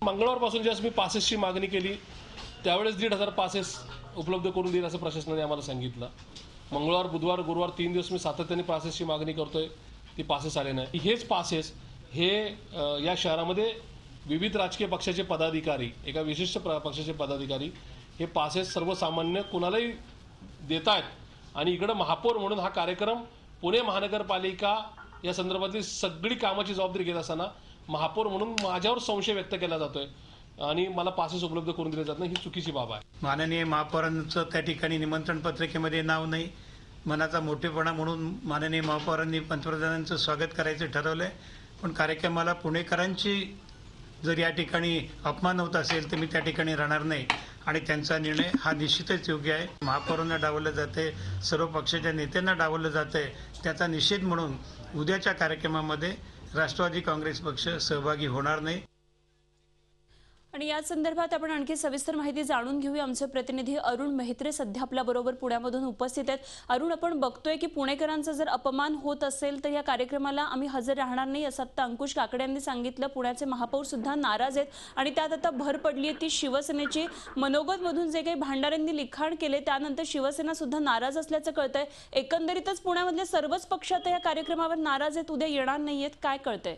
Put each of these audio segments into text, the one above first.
मंगळवारपासून ज्यावेळेस मी पासेसची मागणी केली त्यावेळेस 1,500 पासेस उपलब्ध करून देईल असं प्रशासनाने आम्हाला सांगितलं। मंगळवार, बुधवार, गुरुवार 3 दिवस मी सातत्याने पासेसची मागणी करतोय, ती पासेस आले नाही। हेच पासेस हे या शहरामध्ये विविध राजकीय पक्षाचे पदाधिकारी, एका विशिष्ट पक्षाचे पदाधिकारी हे पासेस सर्वसामान्य कुणालाही देत आहेत आणि इकडे महापौर म्हणून हा कार्यक्रम पुणे महानगरपालिका या संदर्भातली सगळी कामाची जबाबदारी घेत असताना महापौर म्हणून माझ्यावर संशय व्यक्त केला जातोय आणि मला पासेस उपलब्ध करून दिले जात नाही, ही चुकीची बाब आहे। माननीय महापौरांचं त्या ठिकाणी निमंत्रण पत्रिकेमध्ये नाव नाही। मनाचा मोठेपणा म्हणून माननीय महापौरांनी पंतप्रधानांचं स्वागत करायचं ठरवलंय, पण कार्यक्रमाला पुणेकरांची जर या ठिकाणी अपमान होत असेल तर मी त्या ठिकाणी राहणार नाही आणि त्यांचा निर्णय हा निश्चितच योग्य आहे। महापौरांना डावललं जाते, सर्व पक्षाच्या नेत्यांना डावललं जाते, त्याचा निषेध म्हणून उद्याच्या कार्यक्रमामध्ये राष्ट्रवादी काँग्रेस पक्ष सहभागी होणार नाही। आणि या संदर्भात आपण आणखी सविस्तर माहिती जाणून घेऊया। आमचे प्रतिनिधी अरुण मेहत्रे सध्या आपल्या बरोबर पुण्यामधून उपस्थित आहेत। अरुण, आपण बघतोय की पुणेकरांचा जर अपमान होत असेल तर या कार्यक्रमाला आम्ही हजर राहणार नाही असं आता अंकुश काकडे यांनी सांगितलं। पुण्याचे महापौर सुद्धा नाराज आहेत आणि त्यात आता भर पडली आहे ती शिवसेनेची। मनोगत मधून जे काही भांडाऱ्यांनी लिखाण केले त्यानंतर शिवसेना सुद्धा नाराज असल्याचं कळतंय। एकंदरीतच पुण्यामधले सर्वच पक्ष आता या कार्यक्रमावर नाराज आहेत, उद्या येणार नाहीयेत, काय कळतंय?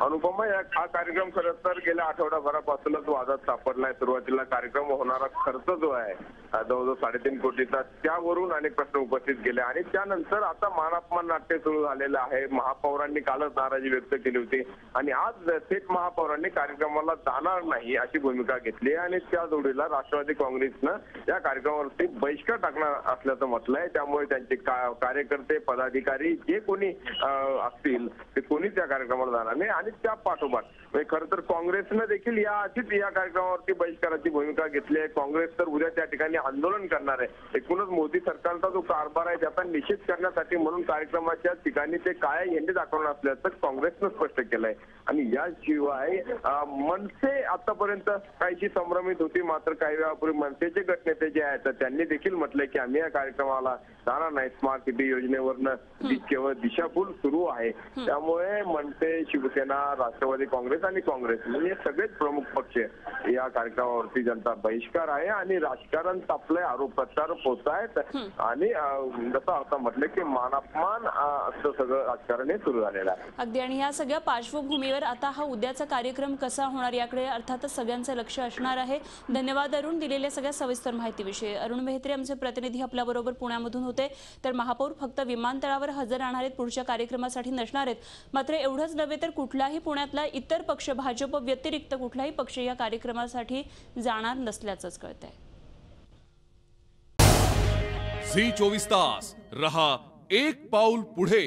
अनुपमा, हा कार्यक्रम खरं तर गेल्या आठवडाभरापासूनच वादात सापडलाय। सुरुवातीला कार्यक्रम होणारा खर्च जो आहे जवळजवळ 3.5 कोटीचा, त्यावरून अनेक प्रश्न उपस्थित केले आणि त्यानंतर आता मानापमान नाट्य सुरू झालेलं आहे। महापौरांनी कालच नाराजी व्यक्त केली होती आणि आज थेट महापौरांनी कार्यक्रमाला जाणार नाही अशी भूमिका घेतली आणि त्या जोडीला राष्ट्रवादी काँग्रेसनं या कार्यक्रमावरती बहिष्कार टाकणार असल्याचं म्हटलंय। त्यामुळे त्यांचे कार्यकर्ते, पदाधिकारी जे कोणी असतील ते कोणीच या कार्यक्रमाला जाणार नाही आणि त्या पाठोपाठ खरं तर काँग्रेसनं देखील या कार्यक्रमावरती बहिष्काराची भूमिका घेतली आहे। काँग्रेस तर उद्या त्या ठिकाणी आंदोलन करणार आहे। एकूणच मोदी सरकारचा जो कारभार आहे त्याचा निषेध करण्यासाठी म्हणून कार्यक्रमाच्या ठिकाणी ते काळ्या झेंडे दाखवणार असल्याचं काँग्रेसनं स्पष्ट केलंय आणि याशिवाय मनसे आतापर्यंत काहीशी संभ्रमित होती, मात्र काही वेळापूर्वी मनसेचे गटनेते जे आहेत त्यांनी देखील म्हटलंय की आम्ही या कार्यक्रमाला जाणार नाही। स्मार्ट सिटी योजनेवरनं केवळ दिशाभूल सुरू आहे, त्यामुळे मनसे, शिवसेना, राष्ट्रवादी काँग्रेस आणि काँग्रेस म्हणजे सगळेच प्रमुख पक्ष या कार्यक्रमावरती जनता बहिष्कार आहे आणि राजकारण तापलंय, आरोप प्रत्यारोप होत आहेत आणि जसं आता म्हटलं की मानापमान असं सगळं राजकारण हे सुरू झालेलं आहे। अगदी, आणि या सगळ्या पार्श्वभूमीवर आता हा उद्याचा कार्यक्रम कसा होणार याकडे अर्थातच सगळ्यांचं लक्ष असणार आहे। धन्यवाद अरुण, दिलेल्या सगळ्या सविस्तर माहितीविषयी। अरुण मेहत्रे आमचे प्रतिनिधी आपल्या बरोबर पुण्यामधून होते। तर महापौर फक्त विमानतळावर हजर राहणार आहेत, पुढच्या कार्यक्रमासाठी नसणार आहेत। मात्र एवढंच नव्हे तर कुठलाही पुण्यातला इतर पक्ष, भाजप व्यतिरिक्त कुठलाही पक्ष या कार्यक्रमासाठी जाणार नसल्याचंच कळतंय। झी 24 तास रहा एक पाऊल पुढे।